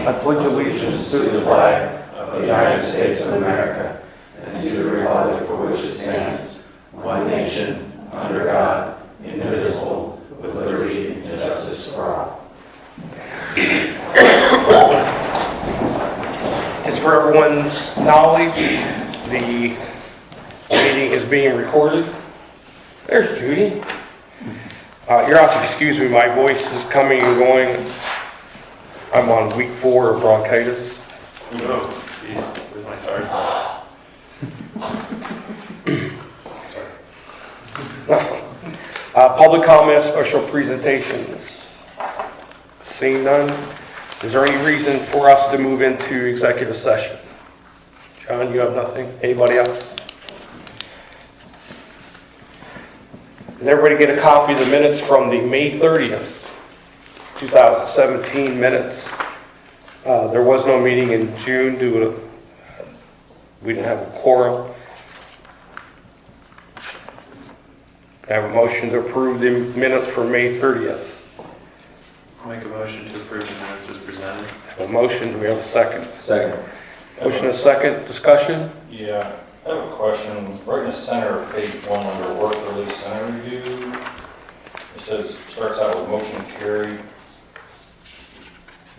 I pledge allegiance to the flag of the United States of America and to the republic for which it stands, one nation, under God, indivisible, with liberty and justice for all. As for everyone's knowledge, the meeting is being recorded. There's Judy. You'll have to excuse me, my voice is coming and going. I'm on week 4 of bronchitis. No, geez, where's my sorry? Sorry. Public comments, special presentations. Seeing none, is there any reason for us to move into executive session? John, you have nothing? Anybody else? Did everybody get a copy of the minutes from the May 30th, 2017 minutes? There was no meeting in June due to, we didn't have a quorum. I have a motion to approve the minutes for May 30th. I'll make a motion to approve the minutes as presented. I have a motion, do we have a second? Second. Motion and a second, discussion? Yeah, I have a question. Right in the center of page 1 under work release center review, it says, starts out with motion carried.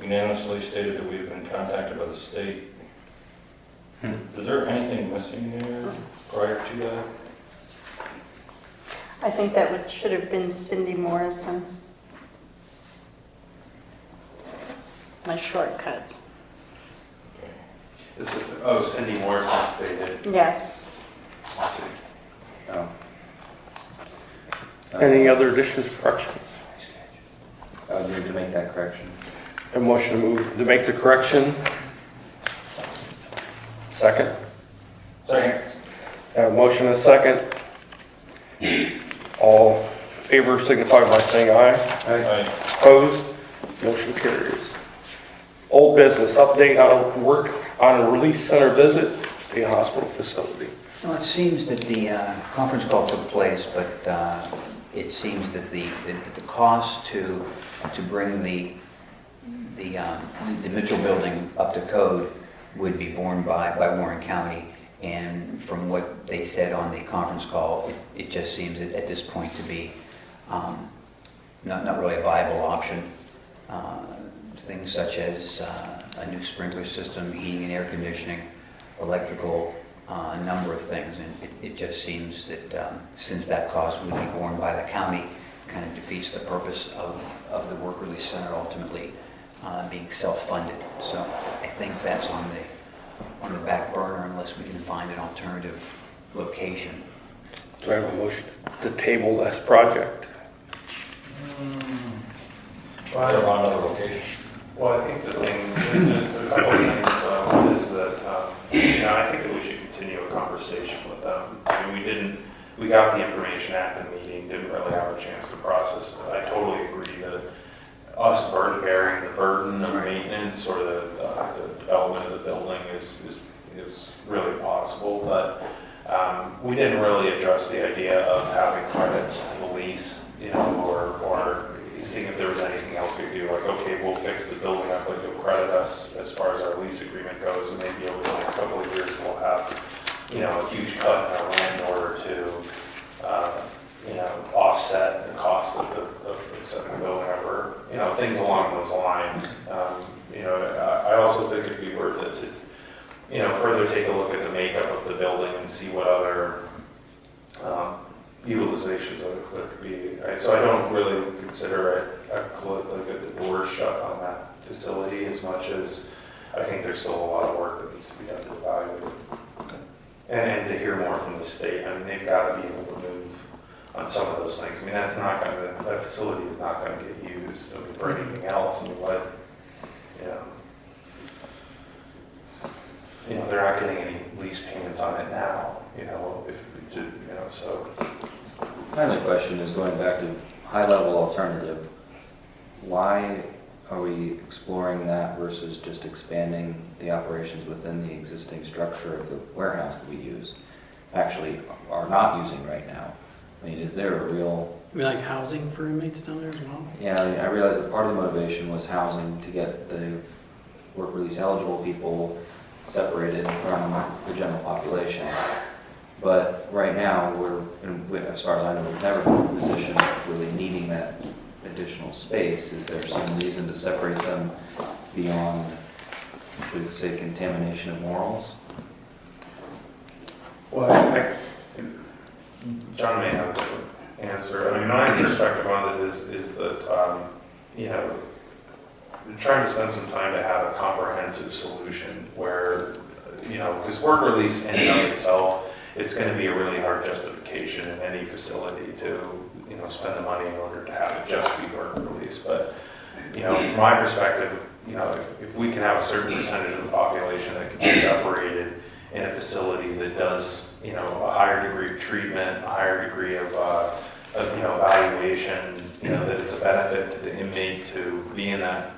Unanimously stated that we've been contacted by the state. Is there anything missing there prior to that? I think that should have been Cindy Morrison. My shortcuts. Oh, Cindy Morrison stated. Yes. Let's see. Oh. Any other additions, corrections? I need to make that correction. A motion to move, to make the correction? Second? Second. I have a motion and a second. All in favor signify by saying aye. Aye. Opposed? Motion carries. Old business, update on work on a release center visit, state hospital facility. Well, it seems that the conference call took place, but it seems that the cost to bring the Mitchell building up to code would be borne by Warren County. And from what they said on the conference call, it just seems at this point to be not really a viable option. Things such as a new sprinkler system, heating and air conditioning, electrical, a number of things. And it just seems that since that cost would be borne by the county, kind of defeats the purpose of the work release center ultimately being self-funded. So I think that's on the back burner unless we can find an alternative location. Do I have a motion to table this project? What about another location? Well, I think the thing, a couple of things. One is that, I think that we should continue a conversation with them. I mean, we got the information at the meeting, didn't really have a chance to process it. I totally agree that us bearing the burden of maintenance or the development of the building is really possible, but we didn't really address the idea of having credits in the lease, or seeing if there was anything else we could do, like, okay, we'll fix the building up, but you'll credit us as far as our lease agreement goes, and maybe over the next couple of years we'll have, a huge cut in our land in order to, offset the cost of setting the building up, or, things along those lines. I also think it'd be worth it to, further take a look at the makeup of the building and see what other utilizations of it could be. Right? So I don't really consider a door shut on that facility as much as I think there's still a lot of work that needs to be done to evaluate it. And to hear more from the state. I mean, they've got to be able to move on some of those things. I mean, that facility is not going to get used. I mean, for anything else, I mean, they're not getting any lease payments on it now, if we did, so. My only question is going back to high-level alternative. Why are we exploring that versus just expanding the operations within the existing structure of the warehouse that we use, actually are not using right now? I mean, is there a real... You mean like housing for inmates down there as well? Yeah, I realize that part of the motivation was housing to get the work release eligible people separated from the general population. But right now, as far as I know, we've never been in a position of really needing that additional space. Is there some reason to separate them beyond, we would say, contamination of morals? Well, John may have the answer. I mean, my perspective on it is that, you know, trying to spend some time to have a comprehensive solution where, you know, because work release in and of itself, it's going to be a really hard justification in any facility to, you know, spend the money in order to have it just be work release. But, you know, from my perspective, you know, if we can have a certain percentage of the population that can be separated in a facility that does, you know, a higher degree of treatment, a higher degree of you know, evaluation, you know, that it's a benefit to the inmate to be in that,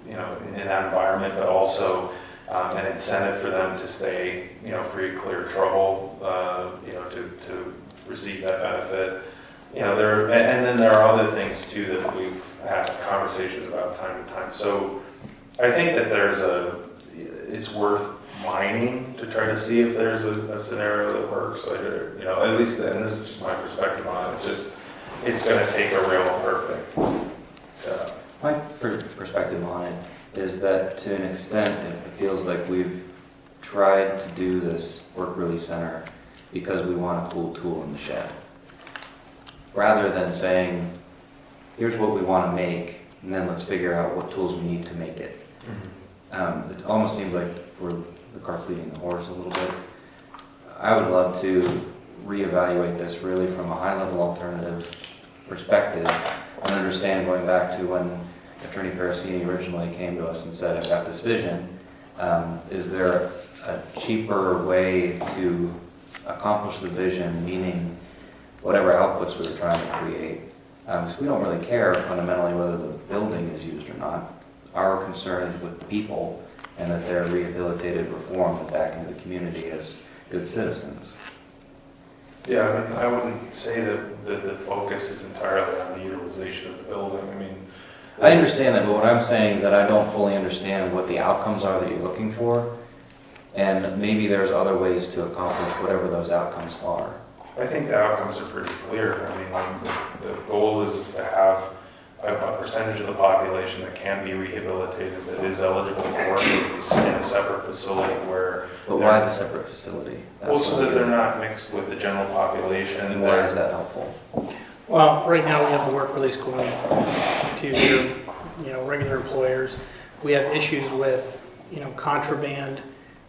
you know, in that environment, but also an incentive for them to stay, you know, free of clear trouble, you know, to receive that benefit. You know, and then there are other things too that we've had conversations about time to time. So I think that it's worth mining to try to see if there's a scenario that works. You know, at least, and this is just my perspective on it, it's going to take a real perfect setup. My perspective on it is that to an extent it feels like we've tried to do this work release center because we want a cool tool in the shed. Rather than saying, here's what we want to make, and then let's figure out what tools we need to make it. It almost seems like the cart's leading the horse a little bit. I would love to reevaluate this really from a high-level alternative perspective and understand, going back to when Attorney Parasini originally came to us and said, I've got this vision, is there a cheaper way to accomplish the vision, meaning whatever outputs we were trying to create? So we don't really care fundamentally whether the building is used or not. Our concern is with the people and that they're rehabilitated, reformed, back into the community as good citizens. Yeah, I mean, I wouldn't say that the focus is entirely on the utilization of the building. I mean, I understand that, but what I'm saying is that I don't fully understand what the outcomes are that you're looking for, and maybe there's other ways to accomplish whatever those outcomes are. I think the outcomes are pretty clear. I mean, the goal is to have a percentage of the population that can be rehabilitated that is eligible for work release in a separate facility where... But why the separate facility? Well, so that they're not mixed with the general population. And why is that helpful? Well, right now we have the work release going to your, you know, regular employers. We have issues with, you know, contraband.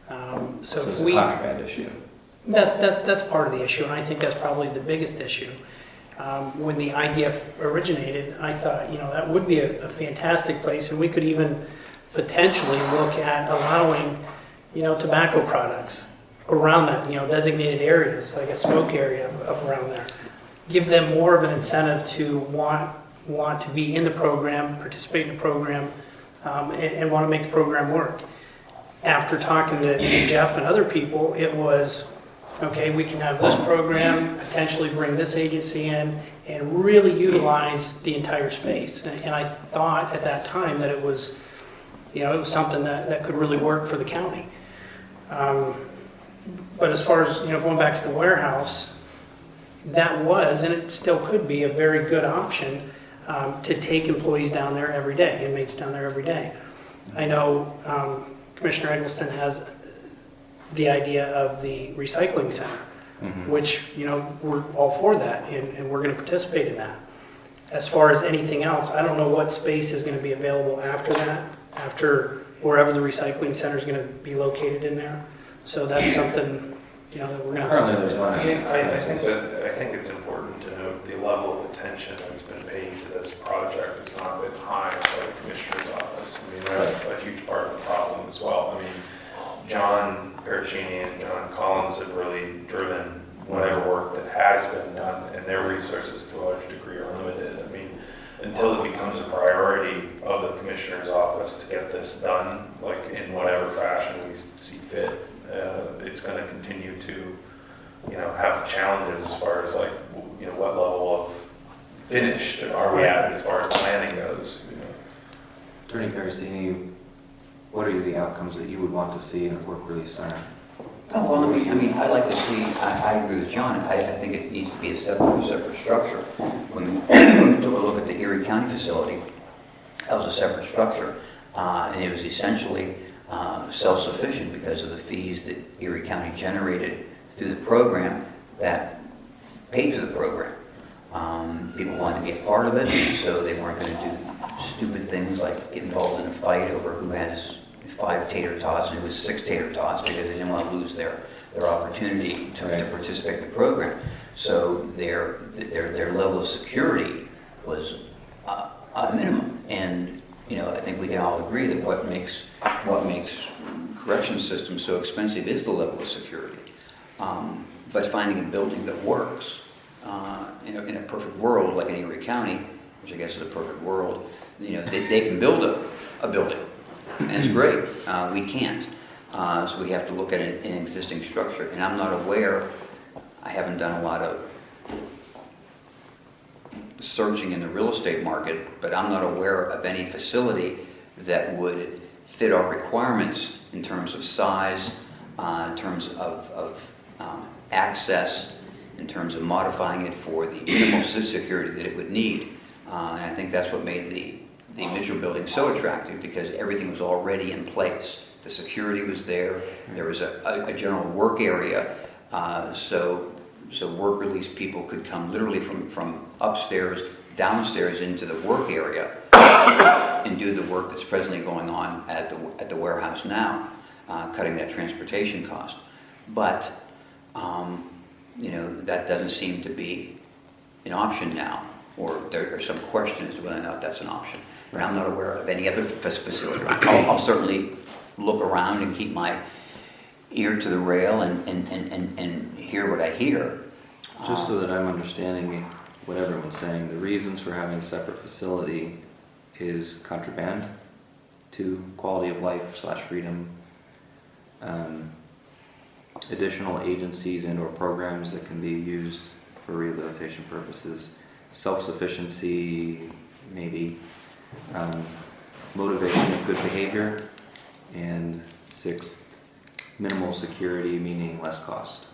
So if it's a contraband issue. That's part of the issue, and I think that's probably the biggest issue. When the idea originated, I thought, you know, that would be a fantastic place, and we could even potentially look at allowing, you know, tobacco products around that, you know, designated areas, like a smoke area up around there. Give them more of an incentive to want to be in the program, participate in the program, and want to make the program work. After talking to Jeff and other people, it was, okay, we can have this program, potentially bring this agency in, and really utilize the entire space. And I thought at that time that it was, you know, it was something that could really work for the county. But as far as, you know, going back to the warehouse, that was, and it still could be, a very good option to take employees down there every day, inmates down there every day. I know Commissioner Eggleston has the idea of the recycling center, which, you know, we're all for that, and we're going to participate in that. As far as anything else, I don't know what space is going to be available after that, after wherever the recycling center is going to be located in there. So that's something, you know, that we're going to... Currently, there's one. I think it's important to note the level of attention that's been paid to this project has not been high by the Commissioner's office. I mean, that's a huge part of the problem as well. I mean, John Pericini and John Collins have really driven whatever work that has been done, and their resources to a large degree are limited. I mean, until it becomes a priority of the Commissioner's office to get this done, like in whatever fashion we see fit, it's going to continue to, you know, have challenges as far as, like, you know, what level of finished are we at as far as planning goes. You know. Attorney Parasini, what are the outcomes that you would want to see in a work release center? Oh, well, I mean, I'd like to see, I agree with John, I think it needs to be a separate structure. When we took a look at the Erie County facility, that was a separate structure, and it was essentially self-sufficient because of the fees that Erie County generated through the program that paid for the program. People wanted to be a part of it, so they weren't going to do stupid things like get involved in a fight over who has 5 tater tots and who has 6 tater tots because they didn't want to lose their opportunity to participate in the program. So their level of security was a minimum. And you know, I think we can all agree that what makes correction systems so expensive is the level of security. But finding a building that works in a perfect world, like in Erie County, which I guess is a perfect world, you know, they can build a building, and it's great. We can't, so we have to look at an existing structure. And I'm not aware. I haven't done a lot of searching in the real estate market, but I'm not aware of any facility that would fit our requirements in terms of size, in terms of access, in terms of modifying it for the minimal security that it would need. And I think that's what made the Mitchell building so attractive, because everything was already in place. The security was there. There was a general work area, so work release people could come literally from upstairs, downstairs into the work area and do the work that's presently going on at the warehouse now, cutting that transportation cost. But you know, that doesn't seem to be an option now, or there are some questions as to whether or not that's an option. And I'm not aware of any other facility. I'll certainly look around and keep my ear to the rail and hear what I hear. Just so that I'm understanding what everyone's saying, the reasons for having a separate facility is contraband to quality of life / freedom, additional agencies and or programs that can be used for rehabilitation purposes, self-sufficiency, maybe, motivation of good behavior, and 6, minimal security, meaning less cost.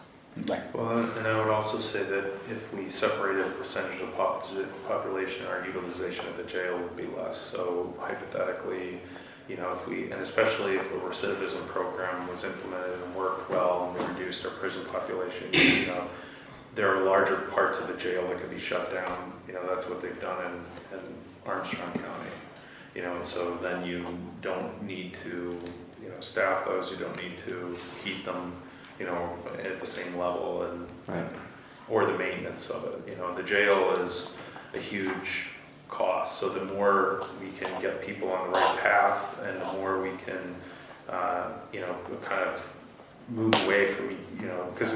Right. Well, and I would also say that if we separated a percentage of the population, our utilization of the jail would be less. So hypothetically, you know, and especially if the recidivism program was implemented and worked well and we reduced our prison population, you know, there are larger parts of the jail that could be shut down. You know, that's what they've done in Armstrong County. You know, and so then you don't need to, you know, staff those. You don't need to heat them, you know, at the same level, and Right. or the maintenance of it. You know, the jail is a huge cost. So the more we can get people on the right path, and the more we can, you know, kind of move away from, you know, because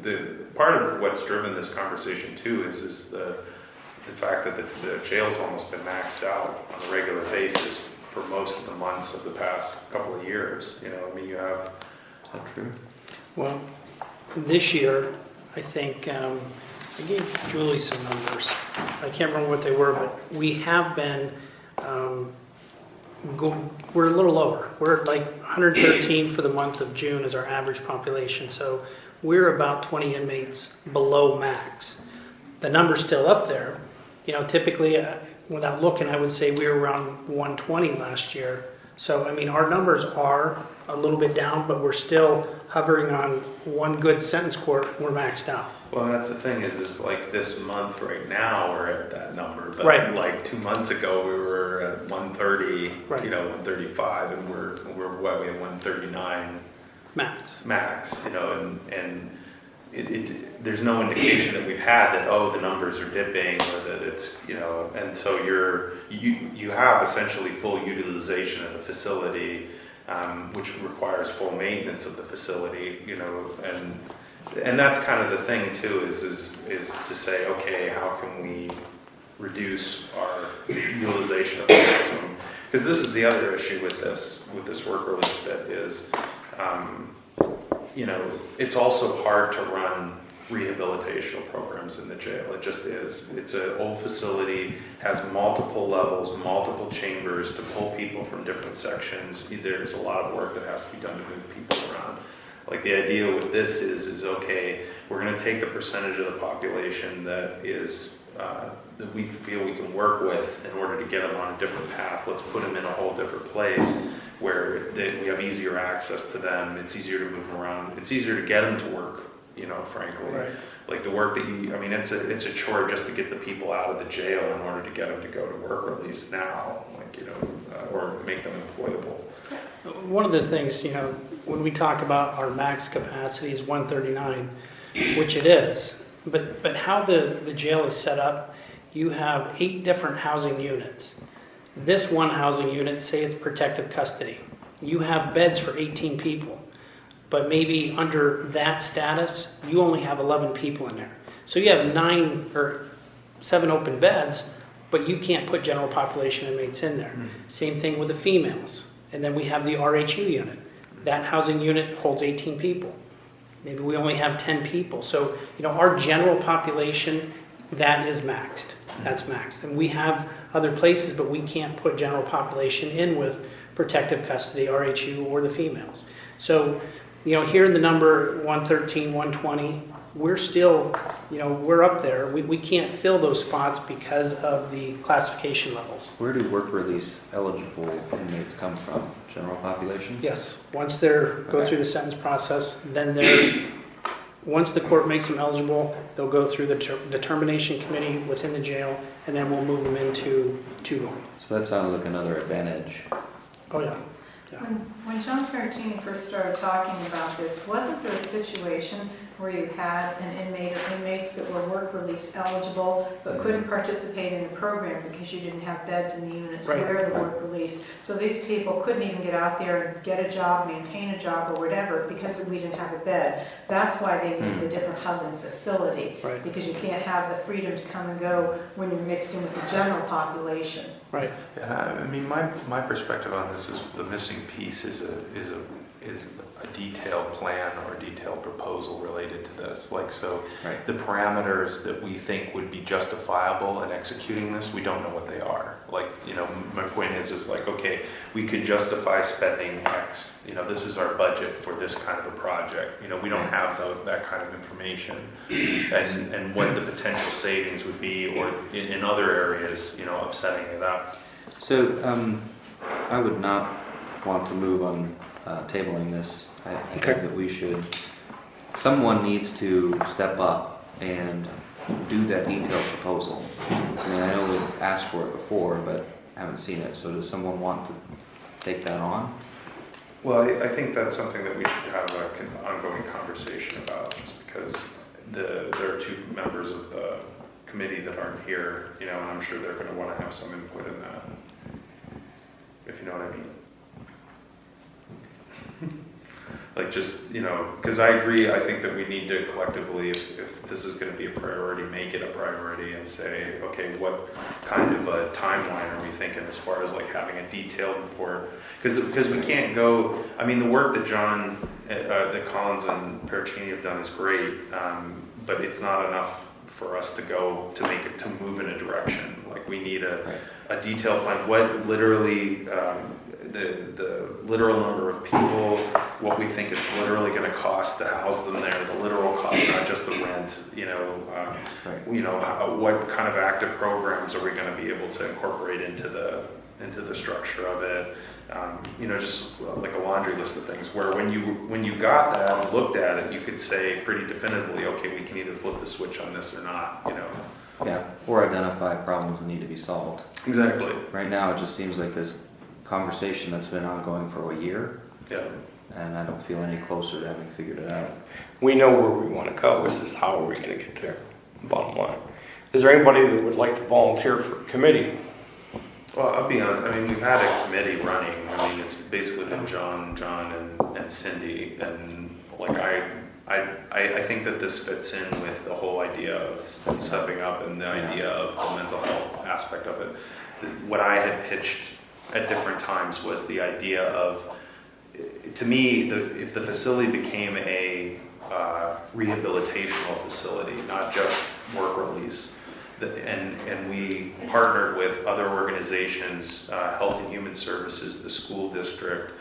the part of what's driven this conversation too is the fact that the jail's almost been maxed out on a regular basis for most of the months of the past couple of years. You know, I mean, you have. Is that true? Well, this year, I think, I gave Julie some numbers. I can't remember what they were, but we have been, we're a little lower. We're at like 113 for the month of June as our average population. So we're about 20 inmates below max. The number's still up there. You know, typically, without looking, I would say we were around 120 last year. So, I mean, our numbers are a little bit down, but we're still hovering on one good sentence court. We're maxed out. Well, that's the thing is like this month right now we're at that number, but Right. like 2 months ago we were at 130, Right. you know, 135, and we're what, we have 139 max, you know, and there's no indication that we've had that, oh, the numbers are dipping, or that it's, you know, and so you have essentially full utilization of the facility, which requires full maintenance of the facility, you know, and that's kind of the thing too, is to say, okay, how can we reduce our utilization of the system? Because this is the other issue with this work release bit is, you know, it's also hard to run rehabilitational programs in the jail. It just is. It's an old facility, has multiple levels, multiple chambers to pull people from different sections. There's a lot of work that has to be done to move people around. Like the idea with this is okay, we're going to take the percentage of the population that is that we feel we can work with in order to get them on a different path. Let's put them in a whole different place where we have easier access to them. It's easier to move them around. It's easier to get them to work, frankly. Right. Like the work that it's a chore just to get the people out of the jail in order to get them to go to work, or at least now, or make them employable. One of the things, when we talk about our max capacity is 139, which it is, but how the jail is set up, you have 8 different housing units. This one housing unit, say it's protective custody. You have beds for 18 people, but maybe under that status, you only have 11 people in there. So you have 9 or 7 open beds, but you can't put general population inmates in there. Same thing with the females. And then we have the RHU unit. That housing unit holds 18 people. Maybe we only have 10 people. So, our general population, that is maxed. That's maxed. And we have other places, but we can't put general population in with protective custody, RHU, or the females. So, here in the number 113, 120, we're still, we're up there. We can't fill those spots because of the classification levels. Where do work release eligible inmates come from? General population? Yes. Once they go through the sentence process, then once the court makes them eligible, they'll go through the determination committee within the jail, and then we'll move them into 2-1. So that sounds like another advantage. Oh, yeah. Yeah. When John Ferentini first started talking about this, wasn't there a situation where you had an inmate or inmates that were work release eligible but couldn't participate in the program because you didn't have beds in the units Right. where the work release? So these people couldn't even get out there and get a job, maintain a job or whatever because we didn't have a bed. That's why they need a different housing facility, Right. because you can't have the freedom to come and go when you're mixed in with the general population. Right. Yeah, my perspective on this is the missing piece is a detailed plan or a detailed proposal related to this. Right. The parameters that we think would be justifiable in executing this, we don't know what they are. My point is okay, we could justify spending X. This is our budget for this kind of a project. We don't have that kind of information, and what the potential savings would be, or in other areas, of setting it up. So I would not want to move on tabling this. I think that we should, someone needs to step up and do that detailed proposal. I know we've asked for it before, but haven't seen it. So does someone want to take that on? Well, I think that's something that we should have an ongoing conversation about, because there are 2 members of the committee that aren't here, and I'm sure they're going to want to have some input in that, if you know what I mean. Because I agree, I think that we need to collectively, if this is going to be a priority, make it a priority and say, okay, what kind of a timeline are we thinking as far as having a detailed report? Because we can't go, the work that that Collins and Pericini have done is great, but it's not enough for us to go to move in a direction. We need a detailed plan. What literally, the literal number of people, what we think it's literally going to cost to house them there, the literal cost, not just the rent. What kind of active programs are we going to be able to incorporate into the structure of it? Just like a laundry list of things, where when you got that and looked at it, you could say pretty definitively, okay, we can either flip the switch on this or not. Yeah, or identify problems that need to be solved. Exactly. Right now, it just seems like this conversation that's been ongoing for a year. Yeah. And I don't feel any closer to having figured it out. We know where we want to go. This is how are we going to get there, bottom line. Is there anybody that would like to volunteer for a committee? Well, I'll be honest. We've had a committee running. It's basically been John, and Cindy, and I think that this fits in with the whole idea of stepping up and the idea of the mental health aspect of it. What I had pitched at different times was the idea of, to me, if the facility became a rehabilitational facility, not just work release. And we partnered with other organizations, Health and Human Services, the school district,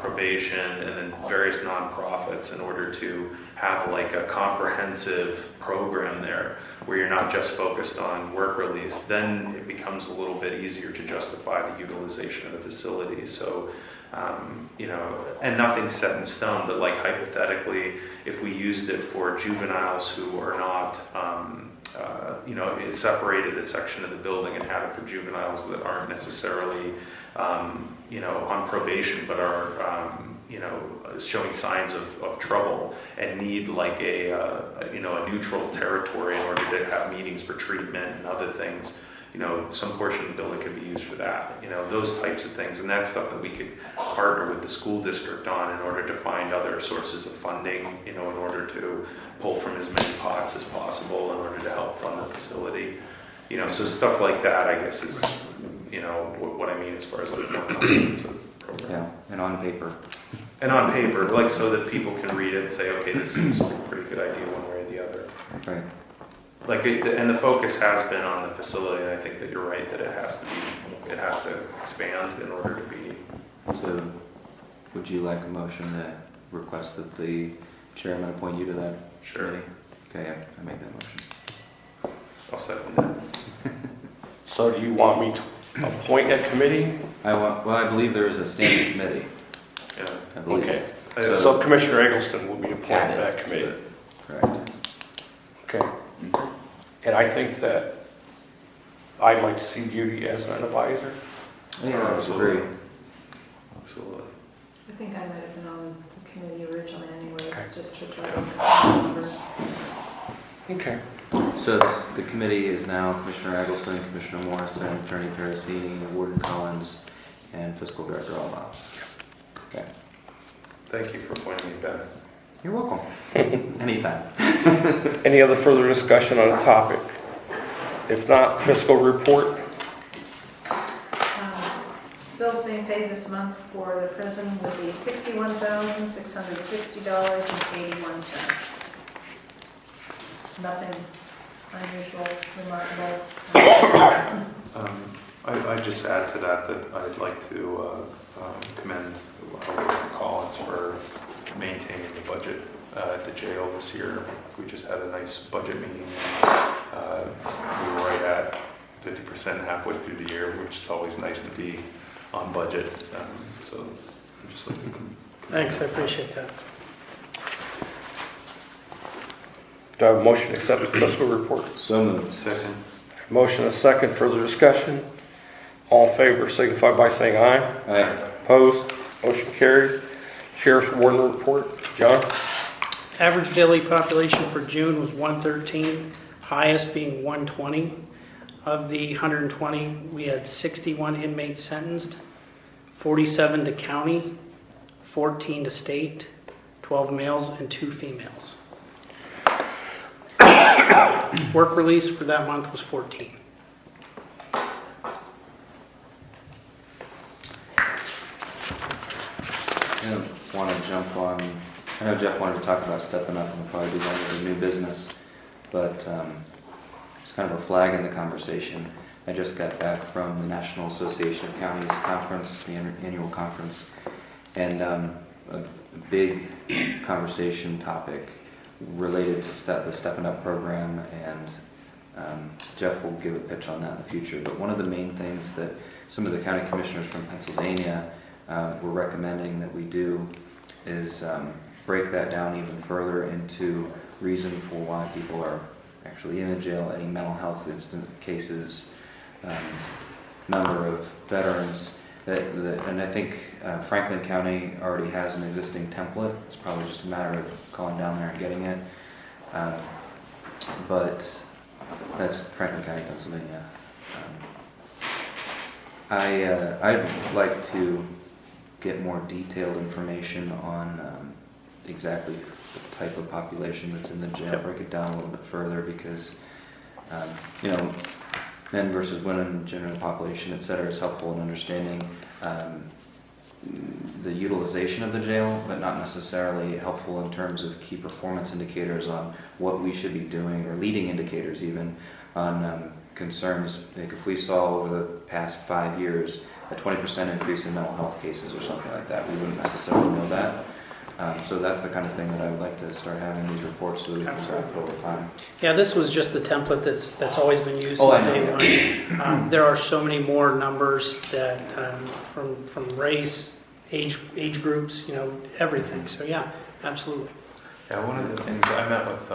probation, and then various nonprofits in order to have like a comprehensive program there where you're not just focused on work release. Then it becomes a little bit easier to justify the utilization of the facility. So, and nothing's set in stone, but like hypothetically, if we used it for juveniles who are not, separated a section of the building and had it for juveniles that aren't necessarily, on probation, but are, showing signs of trouble and need like a neutral territory in order to have meetings for treatment and other things. Some portion of the building could be used for that, those types of things. And that's stuff that we could partner with the school district on in order to find other sources of funding, in order to pull from as many pots as possible in order to help fund the facility. So stuff like that, I guess, is, what I mean as far as like more comprehensive program. Yeah, and on paper. And on paper, like so that people can read it and say, okay, this seems like a pretty good idea one way or the other. Right. And the focus has been on the facility, and I think that you're right that it has to expand in order to be. So, would you like a motion to request that the chairman appoint you to that Sure. committee? Okay, I make that motion. I'll second that. So do you want me to appoint that committee? I believe there is a standing committee. Yeah. I believe. Okay. So Commissioner Eggleston will be appointed to that committee. Correct. Okay. And I think that I'd like to see Judy as an advisor. Yeah, I agree. Absolutely. I think I might have been on the committee originally anyways, Okay. just to try to numbers. Okay. So the committee is now Commissioner Eggleston, Commissioner Morrison, Attorney Parasini, Warden Collins, and Fiscal Director Allhouse. Okay. Thank you for appointing me, Ben. You're welcome. Anytime. Any other further discussion on the topic? If not, fiscal report. Bills being paid this month for the prison would be $61,660.81. Nothing unusual, remarkable. I just add to that I'd like to commend Warden Collins for maintaining the budget at the jail this year. We just had a nice budget meeting. We were right at 50% halfway through the year, which is always nice to be on budget. So I'm just looking. Thanks, I appreciate that. Do I have a motion to accept the fiscal report? So moved. Second. Motion and a second. Further discussion? All in favor signify by saying aye. Aye. Opposed? Motion carries. Sheriff's Warden report. John? Average daily population for June was 113, highest being 120. Of the 120, we had 61 inmates sentenced, 47 to county, 14 to state, 12 males and 2 females. Work release for that month was 14. I don't want to jump on. I know Jeff wanted to talk about stepping up, and we'll probably do that with the new business, but it's kind of a flag in the conversation. I just got back from the National Association of Counties conference, the annual conference, and a big conversation topic related to the Stepping Up program, and Jeff will give a pitch on that in the future. But one of the main things that some of the county commissioners from Pennsylvania were recommending that we do is break that down even further into reason for why people are actually in the jail, any mental health cases, number of veterans. And I think Franklin County already has an existing template. It's probably just a matter of calling down there and getting it. But that's Franklin County, Pennsylvania. I'd like to get more detailed information on exactly the type of population that's in the jail, break it down a little bit further, because men versus women, general population, et cetera, is helpful in understanding the utilization of the jail, but not necessarily helpful in terms of key performance indicators on what we should be doing, or leading indicators even, on concerns. Like if we saw over the past 5 years a 20% increase in mental health cases or something like that, we wouldn't necessarily know that. So that's the kind of thing that I would like to start having these reports so that we can track it over time. Yeah, this was just the template that's always been used Oh, since I day know. one. There are so many more numbers that from race, age groups, everything. So yeah, absolutely. Yeah, one of the things, I met with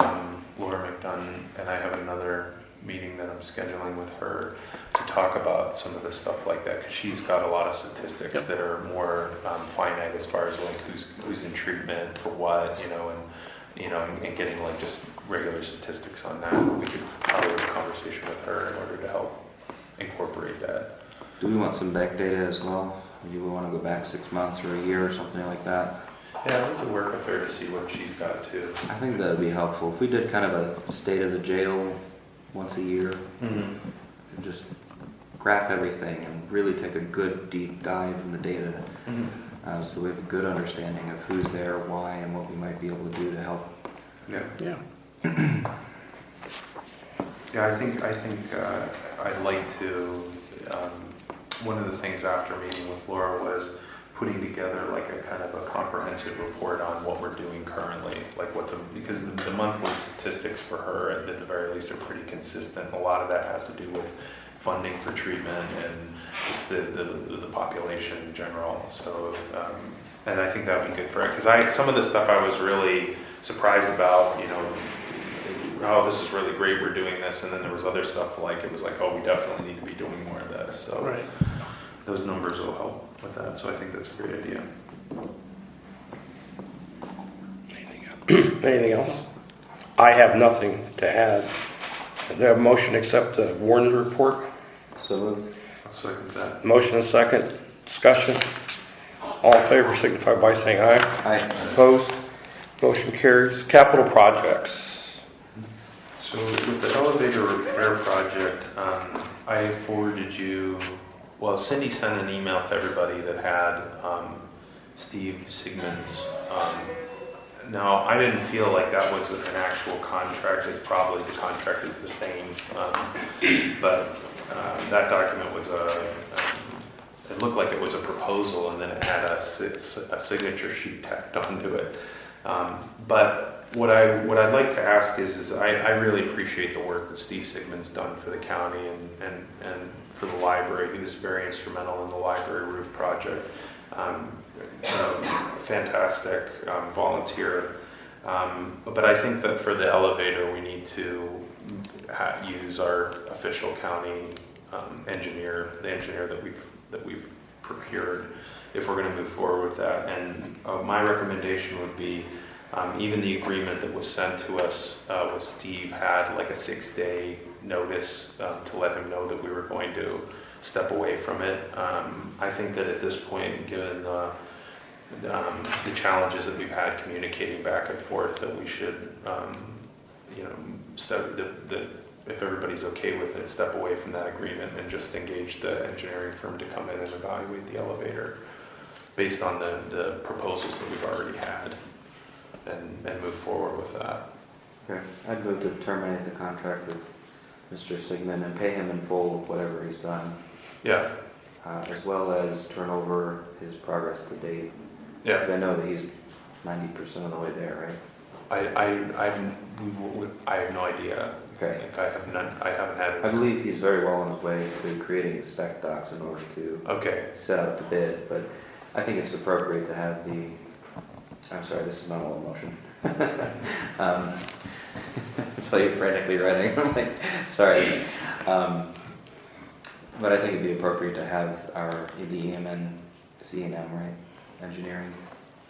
Laura McDunn, and I have another meeting that I'm scheduling with her to talk about some of the stuff like that, because she's got a lot of statistics that are more finite as far as like who's in treatment for what, and getting like just regular statistics on that. We could probably have a conversation with her in order to help incorporate that. Do we want some back data as well? Do we want to go back 6 months or a year or something like that? Yeah, we could work with her to see what she's got too. I think that would be helpful. If we did kind of a state of the jail once a year, and just graph everything and really take a good deep dive in the data, so we have a good understanding of who's there, why, and what we might be able to do to help. Yeah. Yeah, I think I'd like to. One of the things after meeting with Laura was putting together like a kind of a comprehensive report on what we're doing currently, like because the monthly statistics for her at the very least are pretty consistent. A lot of that has to do with funding for treatment and just the population in general. So, and I think that would be good for her, because some of the stuff I was really surprised about, oh, this is really great, we're doing this, and then there was other stuff like, it was like, oh, we definitely need to be doing more of this. So Right. Those numbers will help with that, so I think that's a great idea. Anything else? I have nothing to add. Do I have a motion to accept the warden report? So moved. I'll second that. Motion and second. Discussion. All in favor signify by saying aye. Aye. Opposed? Motion carries. Capital projects. So with the elevator repair project, I forwarded you, well, Cindy sent an email to everybody that had Steve Sigmund's. Now, I didn't feel like that was an actual contract. It's probably the contract is the same, but that document was it looked like it was a proposal, and then it had a signature sheet tacked onto it. But what I'd like to ask is I really appreciate the work that Steve Sigmund's done for the county and for the library. He was very instrumental in the library roof project. Fantastic volunteer. But I think that for the elevator, we need to use our official county engineer, the engineer that we've procured, if we're going to move forward with that. And my recommendation would be, even the agreement that was sent to us with Steve had like a 6-day notice to let him know that we were going to step away from it. I think that at this point, given the challenges that we've had communicating back and forth, that we should, if everybody's okay with it, step away from that agreement and just engage the engineering firm to come in and evaluate the elevator based on the proposals that we've already had, and move forward with that. Okay. I'd move to terminate the contract with Mr. Sigmund and pay him in full whatever he's done. Yeah. As well as turn over his progress to date. Yeah. Because I know that he's 90% of the way there, right? I have no idea. Okay. I haven't had. I believe he's very well on his way to creating the spec docs in order to set out the bid, but I think it's appropriate to have the. I'm sorry, this is not all motion. So you're frantically writing. I'm like, sorry. But I think it'd be appropriate to have the EM C&M, right? Engineering.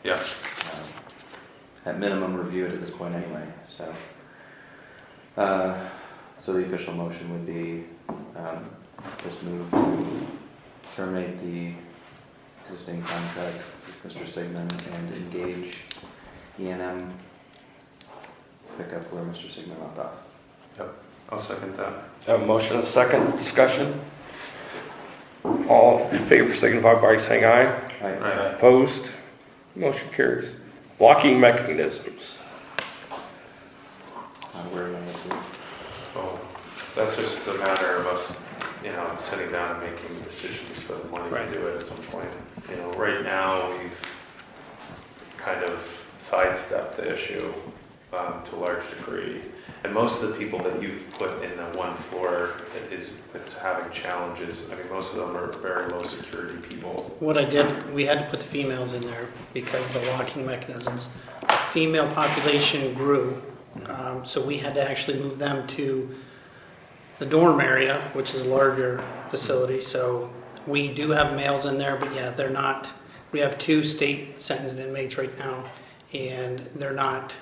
Yeah. At minimum review it at this point anyway. So the official motion would be just move to terminate the existing contract with Mr. Sigmund and engage E&M to pick up where Mr. Sigmund left off. Yep. I'll second that. Have a motion and second. Discussion. All in favor signify by saying aye. Right. Opposed? Motion carries. Locking mechanisms. Where am I looking? Well, that's just a matter of us, sitting down and making decisions for the money to do it at some point. Right now, we've kind of sidestepped the issue to a large degree. And most of the people that you've put in the one floor it's having challenges. I mean, most of them are very low security people. What I did, we had to put the females in there because of the locking mechanisms. The female population grew, so we had to actually move them to the dorm area, which is a larger facility. So we do have males in there, but yeah, they're not. We have 2 state sentenced inmates right now, and they're not.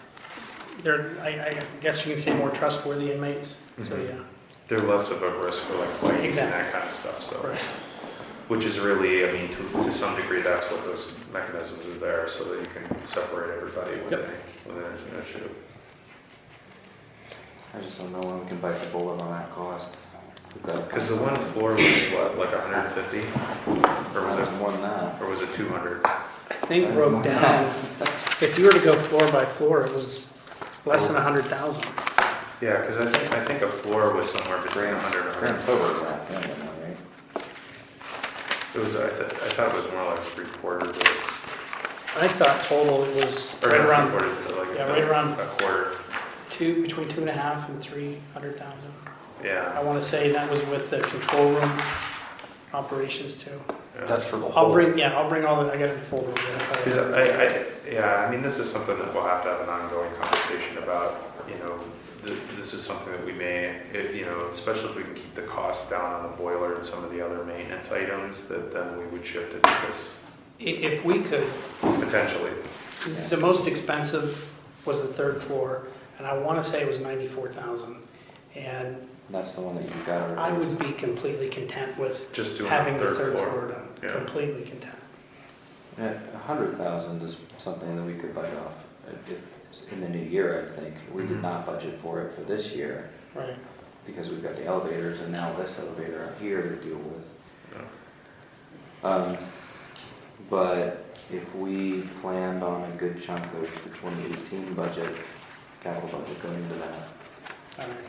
I guess you can say more trustworthy inmates. So yeah. They're less of a risk for like fighting and that kind of stuff. So, which is really, I mean, to some degree, that's what those mechanisms are there, so that you can separate everybody when there's an issue. I just don't know when we can bite the bullet on that cost. Because the one floor was what, like 150, or was it more than that? or was it 200? I think broke down. If you were to go floor by floor, it was less than 100,000. Yeah, because I think a floor was somewhere between 100 and 100. Right? It was I thought it was more like 3/4 of it. I thought total it was Or right not around 3/4, but like right around a quarter. between 2.5 and 300,000. Yeah. I want to say that was with the control room operations too. Yeah. That's for the I'll whole. bring all the. I got it in folder. I mean, this is something that we'll have to have an ongoing conversation about. This is something that we may, especially if we can keep the costs down on the boiler and some of the other maintenance items, that then we would shift it to this. If we could. Potentially. The most expensive was the 3rd floor, and I want to say it was 94,000. And That's the one that you got. I would be completely content with Just doing having the the 3rd floor. floor done. Yeah. Completely content. 100,000 is something that we could bite off in the new year. I think we did not budget for it for this year Right. because we've got the elevators and now this elevator up here to deal with. Yeah. But if we planned on a good chunk of the 2018 budget, capital budget going into that, All right.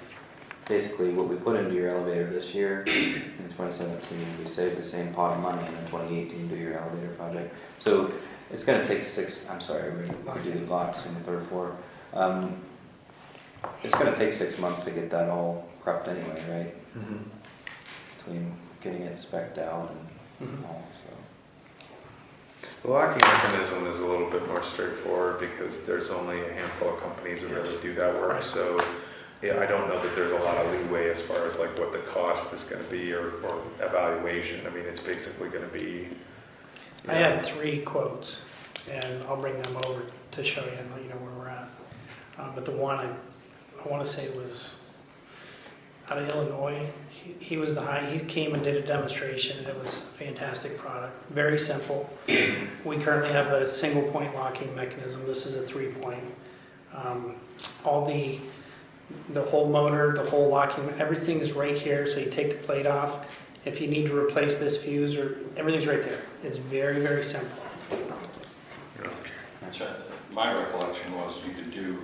basically what we put into your elevator this year, in 2017, we saved the same pot of money in 2018 to do your elevator project. So it's going to take we do the blocks in the 3rd floor. It's going to take 6 months to get that all prepped anyway, right? Mm-hmm. Between getting it spec'd out and all, so. The locking mechanism is a little bit more straightforward because there's only a handful of companies that really do that work. So yeah, I don't know that there's a lot of leeway as far as like what the cost is going to be or evaluation. I mean, it's basically going to be. I had 3 quotes, and I'll bring them over to show you and let you know where we're at. But the one I want to say was out of Illinois. He was he came and did a demonstration, and it was a fantastic product. Very simple. We currently have a single point locking mechanism. This is a 3-point. All the whole motor, the whole locking, everything is right here. So you take the plate off. If you need to replace this fuse, or everything's right there. It's very, very simple. My recollection was you could do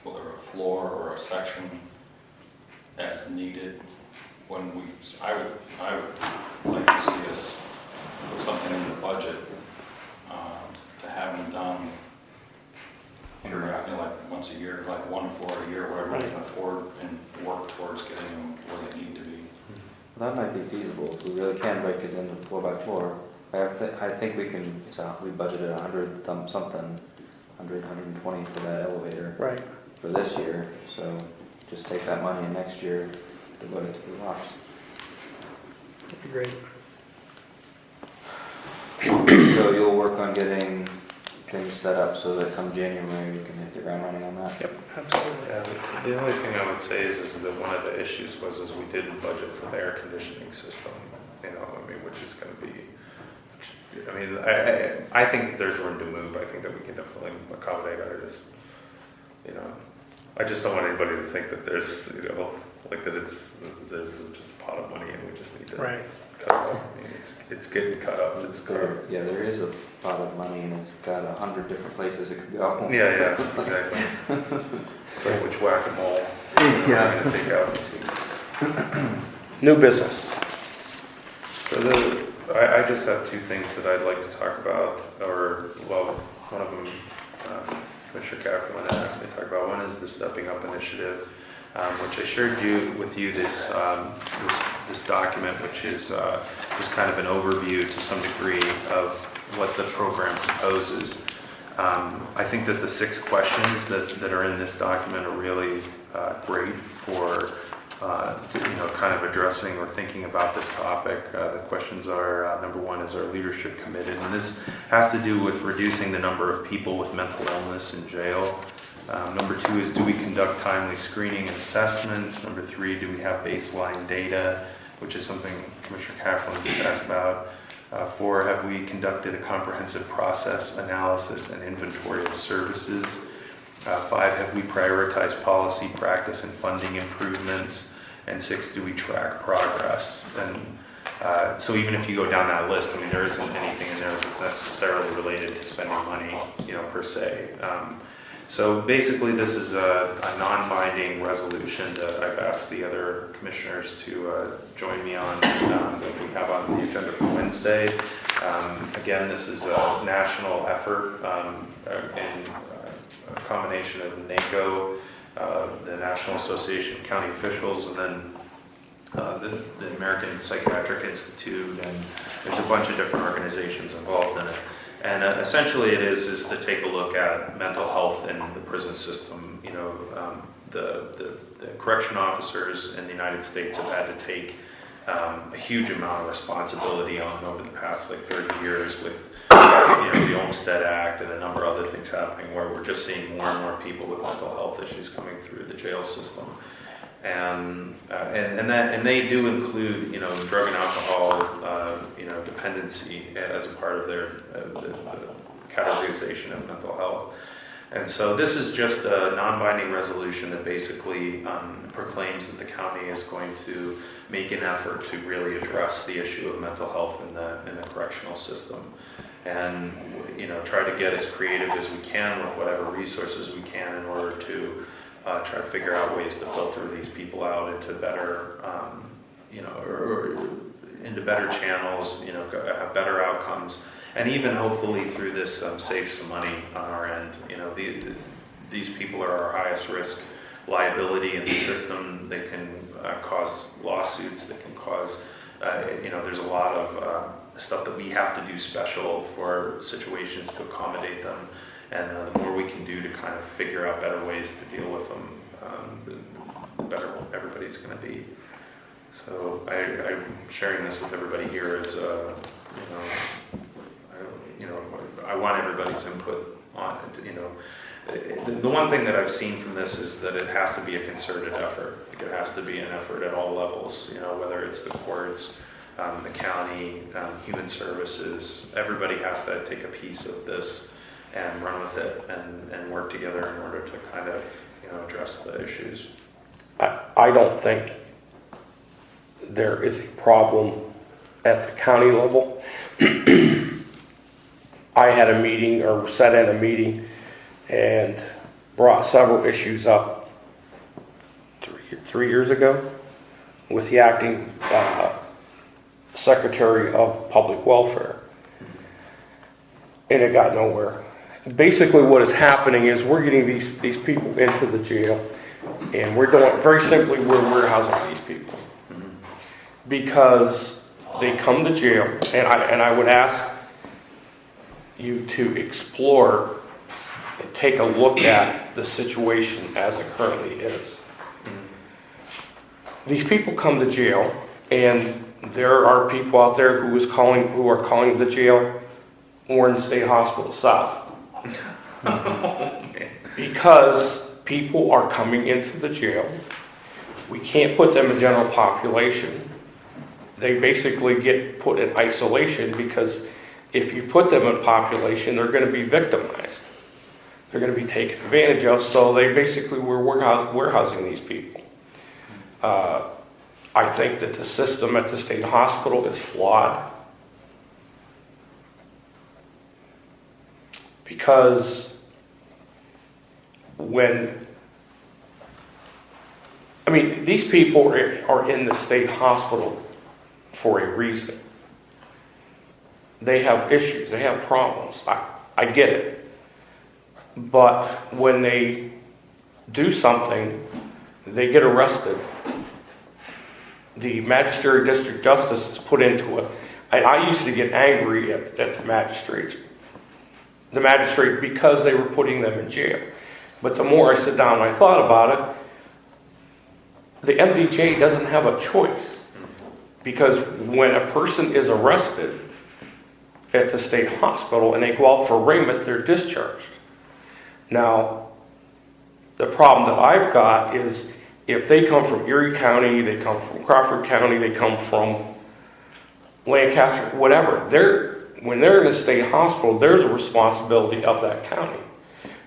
whether a floor or a section as needed. I would like to see us put something in the budget to have them done periodically, like once a year, like 1 floor a year, whatever we can afford, and work towards getting them where they need to be. That might be feasible if we really can break it into floor by floor. I think we can. We budgeted 100 something, 120 for that elevator for this year. So just take that money and next year devote it to the locks. That'd be great. So you'll work on getting things set up so that come January we can hit the ground running on that. Yep, absolutely. Yeah, the only thing I would say is that one of the issues was we didn't budget for the air conditioning system. Which is going to be. I think that there's room to move. I think that we can definitely accommodate others. I just don't want anybody to think that there's, that there's just a pot of money and we just need to cut up. I mean, it's getting cut up. It's good. Yeah, there is a pot of money and it's got 100 different places it could go. Yeah, exactly. It's like which whack-a-mole Yeah. you're going to take out. New business. So I just have two things that I'd like to talk about, one of them, Commissioner Cafferlin asked me to talk about. One is the Stepping Up Initiative, which I shared with you this document, which is just kind of an overview to some degree of what the program proposes. I think that the 6 questions that are in this document are really great for kind of addressing or thinking about this topic. The questions are, number 1, is our leadership committed? And this has to do with reducing the number of people with mental illness in jail. Number 2 is, do we conduct timely screening and assessments? Number 3, do we have baseline data, which is something Commissioner Cafferlin just asked about. 4, have we conducted a comprehensive process analysis and inventory of services? 5, have we prioritized policy, practice, and funding improvements? And 6, do we track progress? And so even if you go down that list, I mean, there isn't anything in there that's necessarily related to spending money, per se. So basically, this is a non-binding resolution that I've asked the other commissioners to join me on, that we have on the agenda for Wednesday. Again, this is a national effort in a combination of NACO, the National Association of County Officials, and then the American Psychiatric Institute, and there's a bunch of different organizations involved in it. And essentially it is to take a look at mental health in the prison system. The correction officers in the United States have had to take a huge amount of responsibility on over the past 30 years with the Olmstead Act and a number of other things happening, where we're just seeing more and more people with mental health issues coming through the jail system. And they do include drug and alcohol dependency as a part of their the categorization of mental health. And so this is just a non-binding resolution that basically proclaims that the county is going to make an effort to really address the issue of mental health in the correctional system, and try to get as creative as we can with whatever resources we can in order to try to figure out ways to filter these people out into better, or into better channels, have better outcomes, and even hopefully through this save some money on our end. These people are our highest risk liability in the system. They can cause lawsuits. They can cause, there's a lot of stuff that we have to do special for situations to accommodate them. And the more we can do to kind of figure out better ways to deal with them, the better everybody's going to be. So I'm sharing this with everybody here as, I want everybody's input on it. The one thing that I've seen from this is that it has to be a concerted effort. It has to be an effort at all levels, whether it's the courts, the county, human services. Everybody has to take a piece of this and run with it and work together in order to kind of address the issues. I don't think there is a problem at the county level. I had a meeting, or sat in a meeting, and brought several issues up 3 years ago with the acting Secretary of Public Welfare, and it got nowhere. Basically what is happening is we're getting these people into the jail, and we're doing, very simply, we're warehousing these people. Because they come to jail, and I would ask you to explore and take a look at the situation as it currently is. These people come to jail, and there are people out there who are calling the jail Warren State Hospital South. Because people are coming into the jail. We can't put them in general population. They basically get put in isolation, because if you put them in population, they're going to be victimized. They're going to be taken advantage of. So they basically were warehousing these people. I think that the system at the state hospital is flawed. Because these people are in the state hospital for a reason. They have issues, they have problems. I get it. But when they do something, they get arrested. The magistrate district justice is put into it. And I used to get angry at the magistrate because they were putting them in jail. But the more I sit down and I thought about it, the MDJ doesn't have a choice. Because when a person is arrested at the state hospital and they go out for arraignment, they're discharged. Now, the problem that I've got is if they come from Erie County, they come from Crawford County, they come from Lancaster, whatever, when they're in a state hospital, there's a responsibility of that county.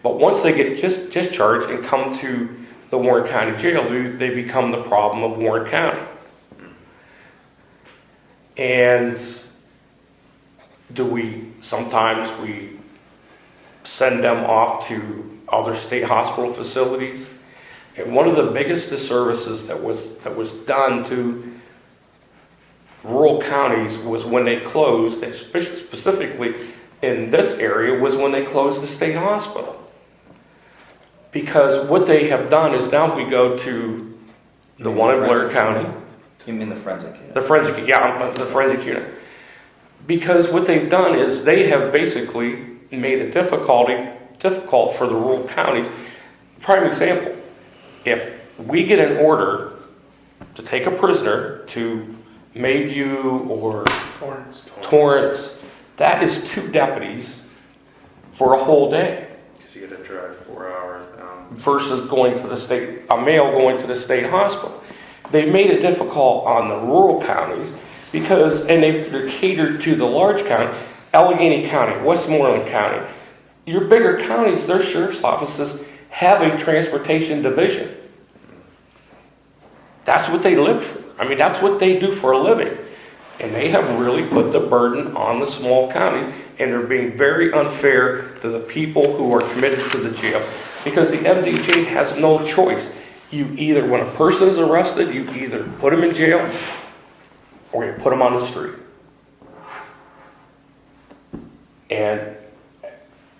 But once they get discharged and come to the Warren County Jail, they become the problem of Warren County. And sometimes we send them off to other state hospital facilities. And one of the biggest disservices that was done to rural counties was when they closed, specifically in this area, was when they closed the state hospital. Because what they have done is now we go to the one in Blair County. You mean the forensic unit? The forensic unit. Because what they've done is they have basically made it difficult for the rural counties. Prime example, if we get an order to take a prisoner to Mayview or Torrance, that is 2 deputies for a whole day. So you got to drive 4 hours down. Versus a male going to the state hospital. They've made it difficult on the rural counties and they're catered to the large county, Allegheny County, Westmoreland County. Your bigger counties, their sheriff's offices have a transportation division. That's what they live for. That's what they do for a living. And they have really put the burden on the small counties, and they're being very unfair to the people who are committed to the jail. Because the MDJ has no choice. When a person is arrested, you either put them in jail or you put them on the street. And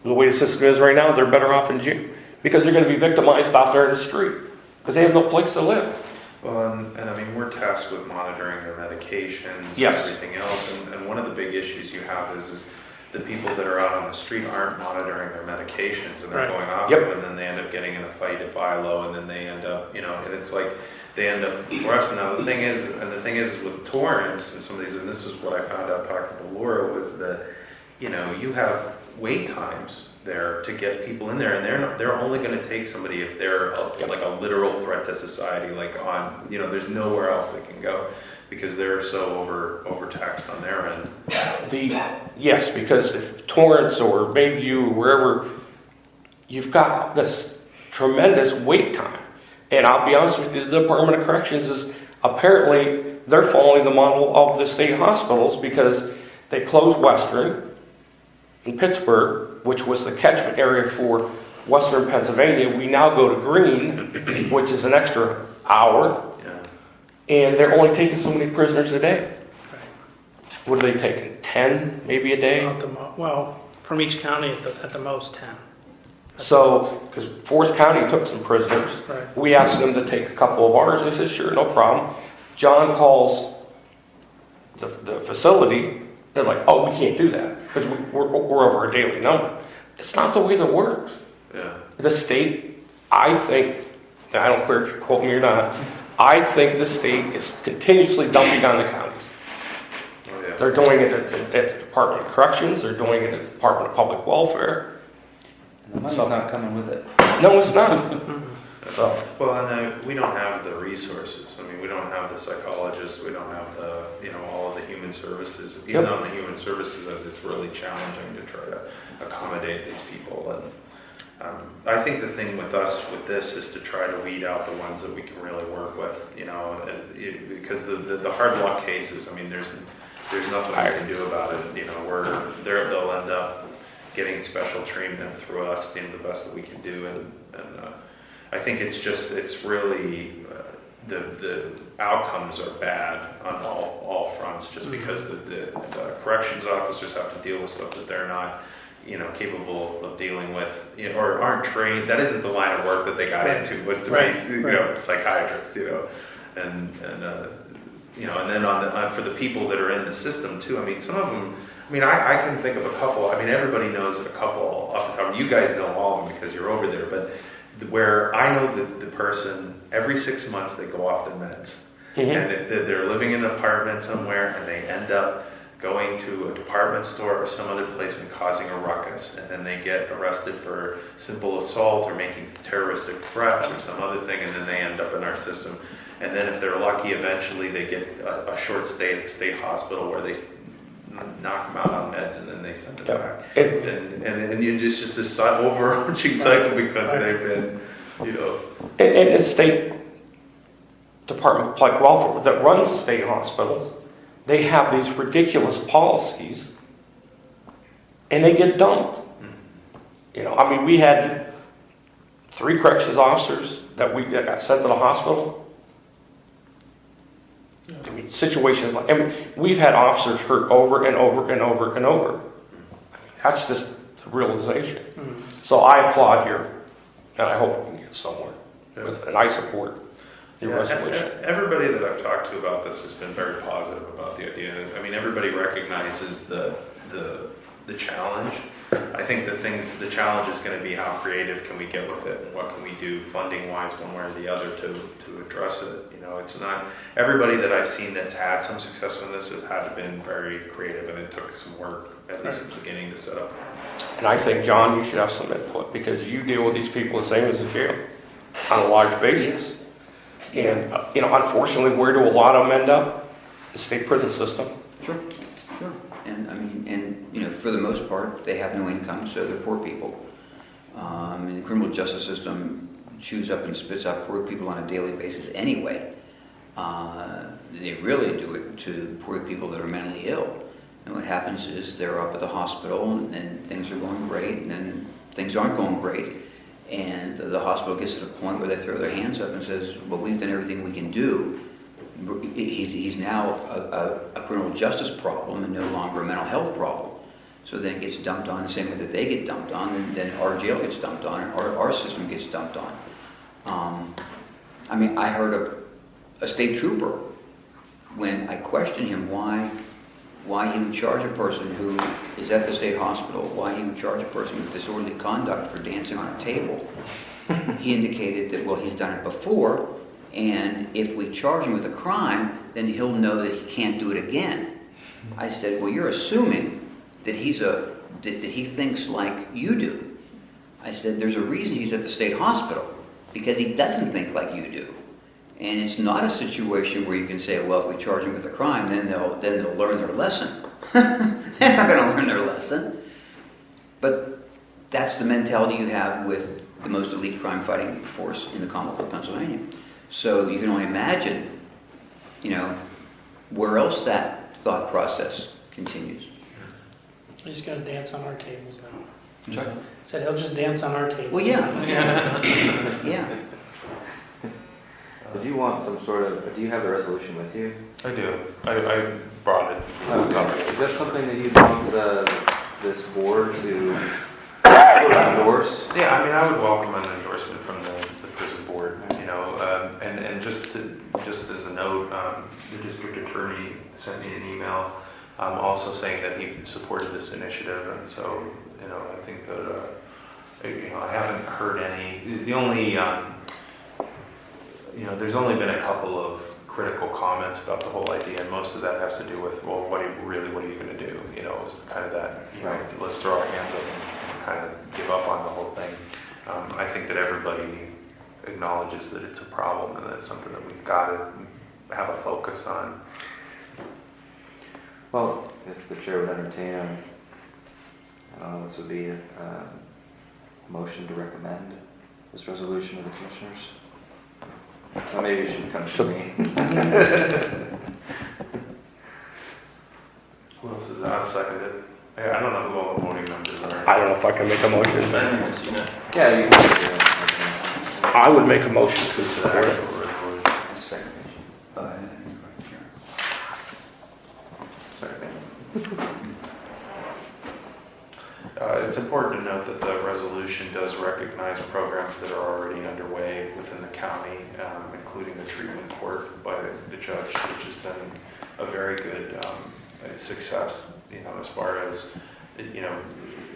the way the system is right now, they're better off in jail. Because they're going to be victimized out there in the street. Because they have no place to live. Well, and we're tasked with monitoring their medications Yes. and everything else. And one of the big issues you have is the people that are out on the street aren't monitoring their medications, and they're going off them, and then they end up getting in a fight at Bilo, and then they end up, and it's like they end up arrested. Now the thing is with Torrance and some of these, and this is what I found out talking to Laura, was that you have wait times there to get people in there, and they're only going to take somebody if they're like a literal threat to society, there's nowhere else they can go because they're so overtaxed on their end. Yes, because if Torrance or Bayview or wherever, you've got this tremendous wait time. And I'll be honest with you, the Department of Corrections is apparently they're following the model of the state hospitals because they closed Western in Pittsburgh, which was the catchment area for Western Pennsylvania. We now go to Greene, which is an extra hour. And they're only taking so many prisoners a day. What are they taking? 10, maybe a day? From each county at the most 10. So, because Forest County took some prisoners, Right. We asked them to take a couple of ours. They said, sure, no problem. John calls the facility. They're like, oh, we can't do that because we're over our daily number. It's not the way that works. Yeah. The state, I think, and I don't care if you quote me or not, I think the state is continuously dumping on the counties. Oh, yeah. They're doing it at the Department of Corrections. They're doing it at the Department of Public Welfare. And the money's not coming with it. No, it's not. So. Well, and we don't have the resources. We don't have the psychologists. We don't have all of the human services. Even on the human services, it's really challenging to try to accommodate these people. And I think the thing with us with this is to try to weed out the ones that we can really work with, because the hard luck cases, I mean, there's nothing we can do about it. They'll end up getting special treatment through us, the best that we can do, and I think it's really the outcomes are bad on all fronts, just because the corrections officers have to deal with stuff that they're not capable of dealing with, or aren't trained. That isn't the line of work that they got into, was to be, psychiatrists, and then for the people that are in the system too. I mean, some of them. I mean, I can think of a couple. I mean, everybody knows a couple off the top. You guys know all of them because you're over there, but where I know the person, every 6 months they go off their meds, and they're living in an apartment somewhere, and they end up going to a department store or some other place and causing a ruckus, and then they get arrested for simple assault or making terroristic threats or some other thing, and then they end up in our system. And then if they're lucky, eventually they get a short stay at the state hospital where they knock them out on meds, and then they send them back. And it's just this overarching cycle because they've been, And the state department, like welfare, that runs the state hospitals, they have these ridiculous policies, and they get dumped. I mean, we had 3 corrections officers that got sent to the hospital. I mean, situations like, we've had officers hurt over and over and over and over. That's just the realization. So I applaud here, and I hope we can get somewhere. And I support your resolution. Everybody that I've talked to about this has been very positive about the idea. I mean, everybody recognizes the challenge. I think the challenge is going to be how creative can we get with it, and what can we do funding-wise, one way or the other, to address it. It's not everybody that I've seen that's had some success with this has been very creative, and it took some work, at least at the beginning, to set up. And I think, John, you should have some input, because you deal with these people the same as the jail on a large basis. And unfortunately, where do a lot of them end up? The state prison system. Sure. And I mean, for the most part, they have no income, so they're poor people. And the criminal justice system chews up and spits out poor people on a daily basis anyway. They really do it to poor people that are mentally ill. And what happens is they're up at the hospital, and things are going great, and then things aren't going great. And the hospital gets to the point where they throw their hands up and says, well, we've done everything we can do. He's now a criminal justice problem and no longer a mental health problem. So then it gets dumped on the same way that they get dumped on, and then our jail gets dumped on, and our system gets dumped on. I mean, I heard a state trooper, when I questioned him why he would charge a person who is at the state hospital, why he would charge a person with disorderly conduct for dancing on a table. He indicated that, well, he's done it before, and if we charge him with a crime, then he'll know that he can't do it again. I said, well, you're assuming that that he thinks like you do. I said, there's a reason he's at the state hospital, because he doesn't think like you do. And it's not a situation where you can say, well, if we charge him with a crime, then they'll learn their lesson. They're not going to learn their lesson. But that's the mentality you have with the most elite crime-fighting force in the Commonwealth of Pennsylvania. So you can only imagine, where else that thought process continues. He's going to dance on our tables now. Sorry? Said he'll just dance on our tables. Well, yeah. Yeah. Do you want do you have the resolution with you? I do. I brought it. Okay. Is that something that you'd want this board to endorse? Yeah, I mean, I would welcome an endorsement from the prison board, and just as a note, the district attorney sent me an email also saying that he supported this initiative, and so, I think that, I haven't heard any, the only, there's only been a couple of critical comments about the whole idea, and most of that has to do with, well, what are you going to do? It's kind of that, let's throw our hands up and kind of give up on the whole thing. I think that everybody acknowledges that it's a problem and that it's something that we've got to have a focus on. Well, if the chair would entertain, this would be motion to recommend this resolution to the commissioners? Well, maybe it should come to me. Who else is that? Seconded. I don't know who all the voting members are. I don't know if I can make a motion. Yeah, you can. I would make a motion to support it. It's important to note that the resolution does recognize programs that are already underway within the county, including the treatment court by the judge, which has been a very good success, as far as,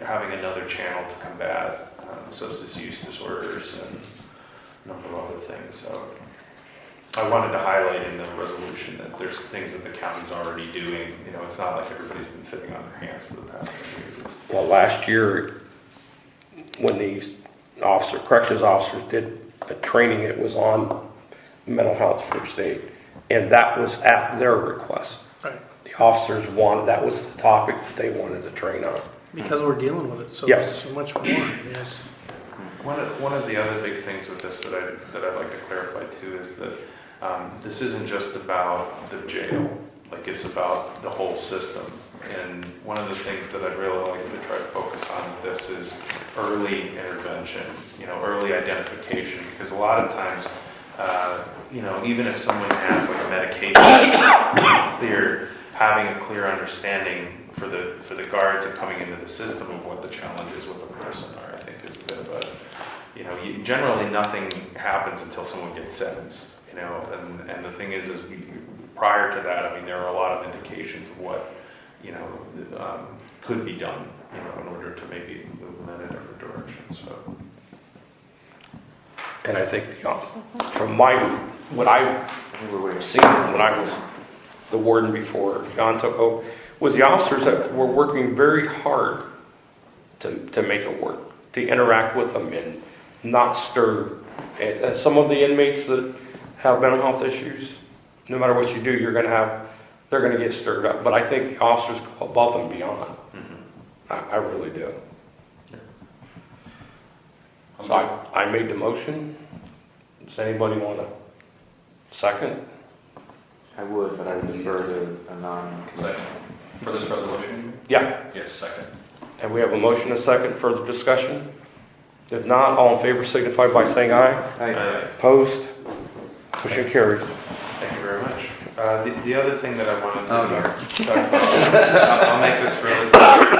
having another channel to combat substance use disorders and a number of other things. So I wanted to highlight in the resolution that there's things that the county's already doing. It's not like everybody's been sitting on their hands for the past 10 years. Well, last year, when these corrections officers did the training, it was on mental health first aid, and that was at their request. Right. The officers that was the topic that they wanted to train on. Because we're dealing with it so much more. Yes. One of the other big things with this that I'd like to clarify too is that this isn't just about the jail. Like, it's about the whole system. And one of the things that I'd really like to try to focus on with this is early intervention, early identification. Because a lot of times, even if someone has like a medication, having a clear understanding for the guards and coming into the system of what the challenges with the person are, I think is a bit of a, generally nothing happens until someone gets sentenced. And the thing is prior to that, there are a lot of indications of what, could be done, in order to maybe move them in a different direction. So. And I think from what I've seen when I was the warden before John took over, was the officers that were working very hard to make it work, to interact with them and not stir. And some of the inmates that have mental health issues, no matter what you do, they're going to get stirred up. But I think the officers go above and beyond. Mm-hmm. I really do. Yeah. So I made the motion. Does anybody want a second? I would, but I would defer to a non-commissioner. For this resolution? Yeah. Yes, second. And we have a motion and a second. Further discussion? If not, all in favor signify by saying aye. Aye. Opposed? Motion carries. Thank you very much. The other thing that I wanted to talk about, I'll make this really quick,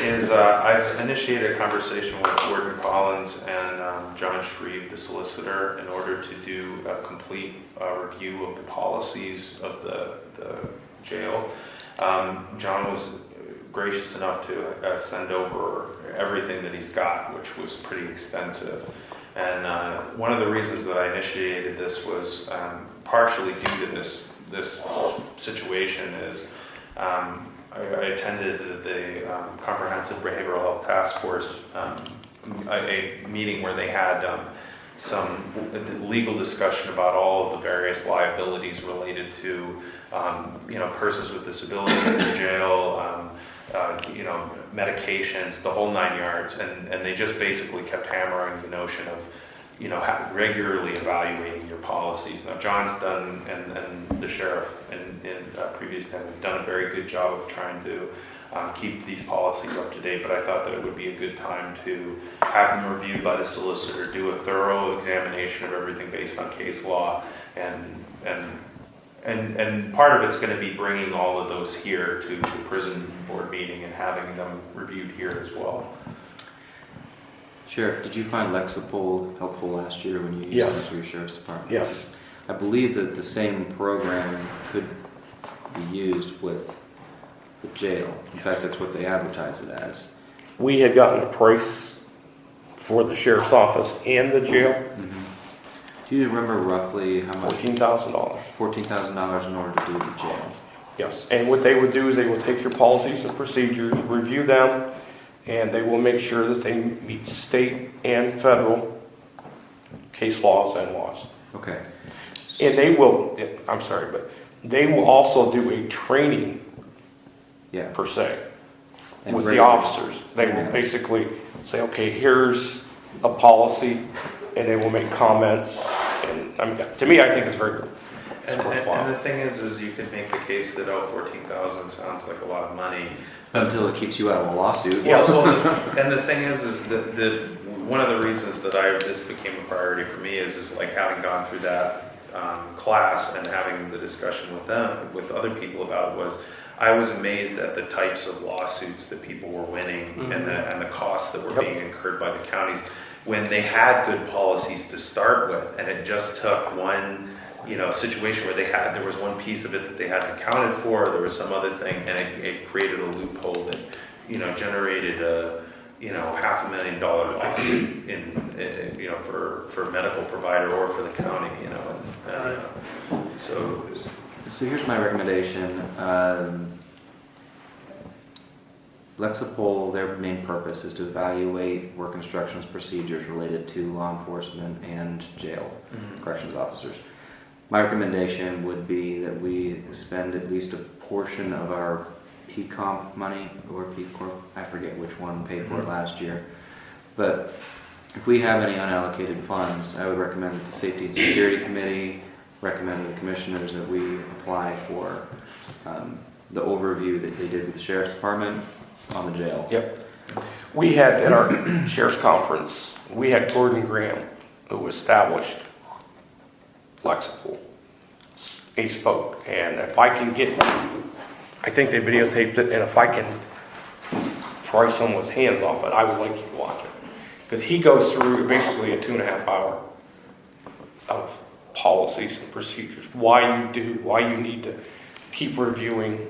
is I've initiated a conversation with Warden Collins and John Shreve, the solicitor, in order to do a complete review of the policies of the jail. John was gracious enough to send over everything that he's got, which was pretty extensive. And one of the reasons that I initiated this was partially due to this situation is I attended the Comprehensive Behavioral Health Task Force, a meeting where they had some legal discussion about all of the various liabilities related to persons with disabilities in the jail, medications, the whole 9 yards, and they just basically kept hammering the notion of regularly evaluating your policies. Now, John's done, and the sheriff in previous time have done a very good job of trying to keep these policies up to date, but I thought that it would be a good time to have them reviewed by the solicitor, do a thorough examination of everything based on case law, and part of it's going to be bringing all of those here to the prison board meeting and having them reviewed here as well. Sheriff, did you find Lexapol helpful last year when you used it for your sheriff's department? Yes. I believe that the same program could be used with the jail. In fact, that's what they advertise it as. We had gotten a price for the sheriff's office and the jail. Mm-hmm. Do you remember roughly how much? $14,000. $14,000 in order to do the jail. Yes. And what they would do is they will take your policies and procedures, review them, and they will make sure that they meet state and federal case laws and laws. Okay. And they will, I'm sorry, but they will also do a training, per se, And with the regular- officers. They will basically say, okay, here's a policy, and they will make comments. And I mean, to me, I think it's very good. And the thing is you could make the case that, oh, 14,000 sounds like a lot of money. Until it keeps you out of a lawsuit. Well, and the thing is that one of the reasons that this became a priority for me is like having gone through that class and having the discussion with other people about it was, I was amazed at the types of lawsuits that people were winning and the costs that were being incurred by the counties when they had good policies to start with, and it just took one situation where there was one piece of it that they hadn't accounted for, there was some other thing, and it created a loophole that, generated a, $500,000 lawsuit for a medical provider or for the county, so here's my recommendation. Lexipol, their main purpose is to evaluate work instructions procedures related to law enforcement and jail corrections officers. My recommendation would be that we spend at least a portion of our PCOMP money, or PCORP, I forget which one paid for it last year. But if we have any unallocated funds, I would recommend that the Safety and Security Committee recommend to the commissioners that we apply for the overview that they did with the Sheriff's Department on the jail. Yep. We had at our sheriff's conference, we had Gordon Graham, who established Lexipol. He spoke, and if I can get, I think they videotaped it, and if I can pry someone's hands off it, I would like you to watch it. Because he goes through basically a 2.5 hour of policies and procedures, why you need to keep reviewing.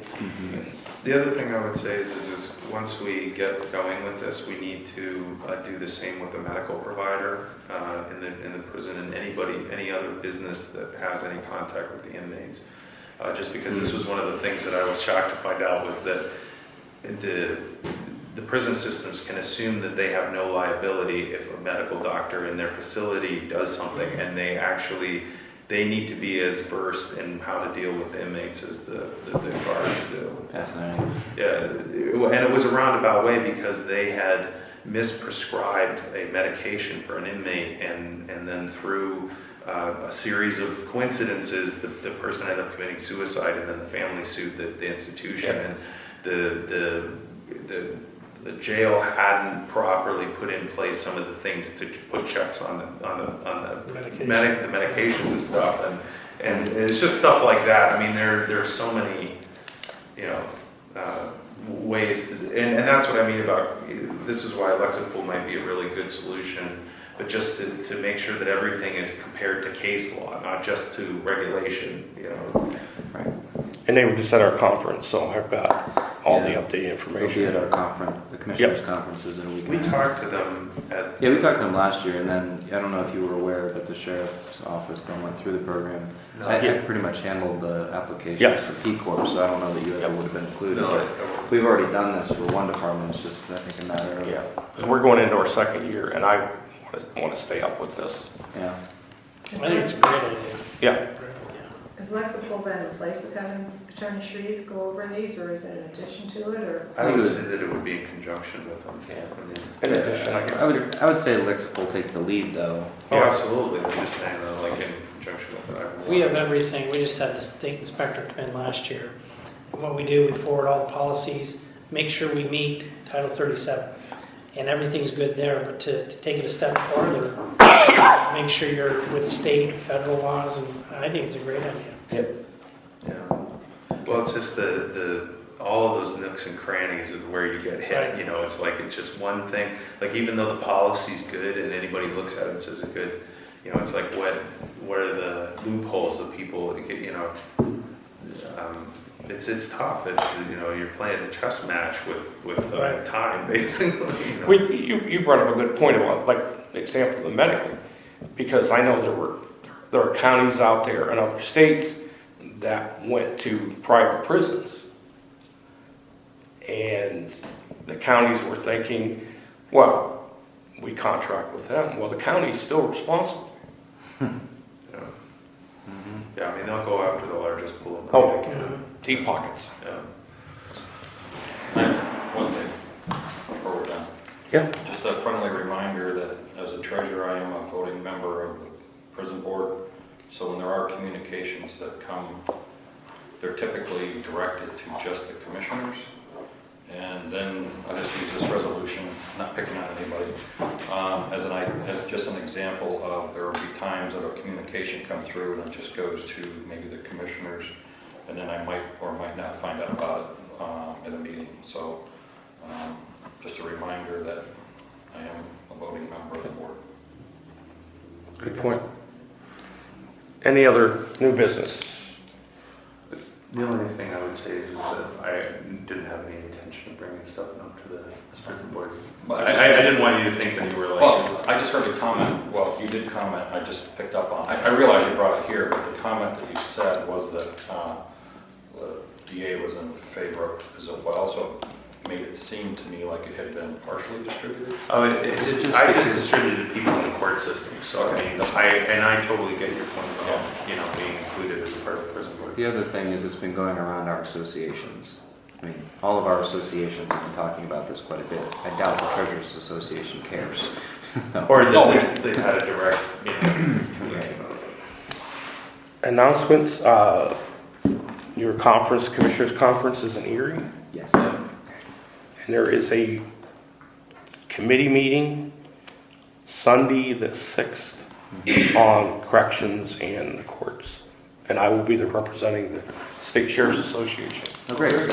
The other thing I would say is once we get going with this, we need to do the same with the medical provider in the prison and any other business that has any contact with the inmates. Just because this was one of the things that I was shocked to find out was that the prison systems can assume that they have no liability if a medical doctor in their facility does something, and they need to be as versed in how to deal with the inmates as the guards do. Fascinating. Yeah, and it was a roundabout way because they had misprescribed a medication for an inmate, and then through a series of coincidences, the person ended up committing suicide, and then the family sued the institution, and the jail hadn't properly put in place some of the things to put checks on the medications and stuff, and it's just stuff like that. I mean, there are so many, ways, and that's what I mean about, this is why Lexipol might be a really good solution, but just to make sure that everything is compared to case law, not just to regulation, Right. And they were just at our conference, so I've got all the updated information. They'll be at our conference, the commissioners' conferences in a week. we talked to them Yeah, we talked to them last year, and then, I don't know if you were aware, but the sheriff's office then went through the program. I pretty much handled the application for PCORP, so I don't know that you ever would have been included. But we've already done this for one department, it's just, I think, a matter of... Because we're going into our second year, and I want to stay up with this. Yeah. I think it's a great idea. Yeah. Is Lexipol then in place with having Attorney Shreve go over these, or is it in addition to it, or? I would say that it would be in conjunction with them. In addition, I guess. I would say Lexipol takes the lead, though. Oh, absolutely. I'm just saying, though, like in conjunction with it. We have everything. We just had the state inspector come in last year. What we do, we forward all the policies, make sure we meet Title 37. And everything's good there, but to take it a step further, make sure you're with state and federal laws, and I think it's a great idea. Yep. Yeah. Well, it's just all of those nooks and crannies is where you get hit. Right. It's like it's just one thing. Like even though the policy's good and anybody looks at it and says it's good, it's like what are the loopholes that people get? It's tough. You're playing a chess match with time, basically. You brought up a good point about, like, the example of the medical, because I know there are counties out there in other states that went to private prisons, and the counties were thinking, well, we contract with them. Well, the county's still responsible. Yeah, I mean, they'll go after the largest pool of money. Deep pockets. Yeah. One thing before we're done. Yeah. Just a friendly reminder that as a treasurer, I am a voting member of the prison board. So when there are communications that come, they're typically directed to just the commissioners. And then I just use this resolution, not picking on anybody, as just an example of there will be times that a communication comes through and it just goes to maybe the commissioners, and then I might or might not find out about it at a meeting. So just a reminder that I am a voting member of the board. Good point. Any other new business? The only thing I would say is that I didn't have any intention of bringing stuff up to the prison board. I didn't want you to think that you were like... Well, I just heard a comment. Well, you did comment. I just picked up on it. I realize you brought it here, but the comment that you said was that the DA was in favor of it as well. So made it seem to me like it had been partially distributed. Oh, I just distributed people in the court system. So I mean, I totally get your point about being included as a part of the prison board. The other thing is it's been going around our associations. I mean, all of our associations have been talking about this quite a bit. I doubt the Treasurers Association cares. Or that they've had a direct communication about it. Announcements. Your conference, Commissioners Conference, is in Erie. Yes. And there is a committee meeting Sunday the 6th on corrections and the courts. And I will be there representing the State Sheriff's Association. Oh, great.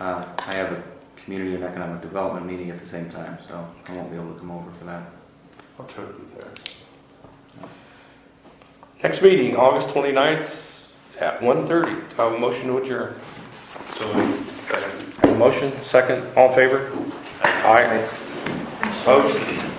I have a community and economic development meeting at the same time, so I won't be able to come over for that. I'll try to be there. Next meeting, August 29th at 1:30. Do I have a motion to adjourn? So, second. A motion, second, all in favor? Aye. Opposed?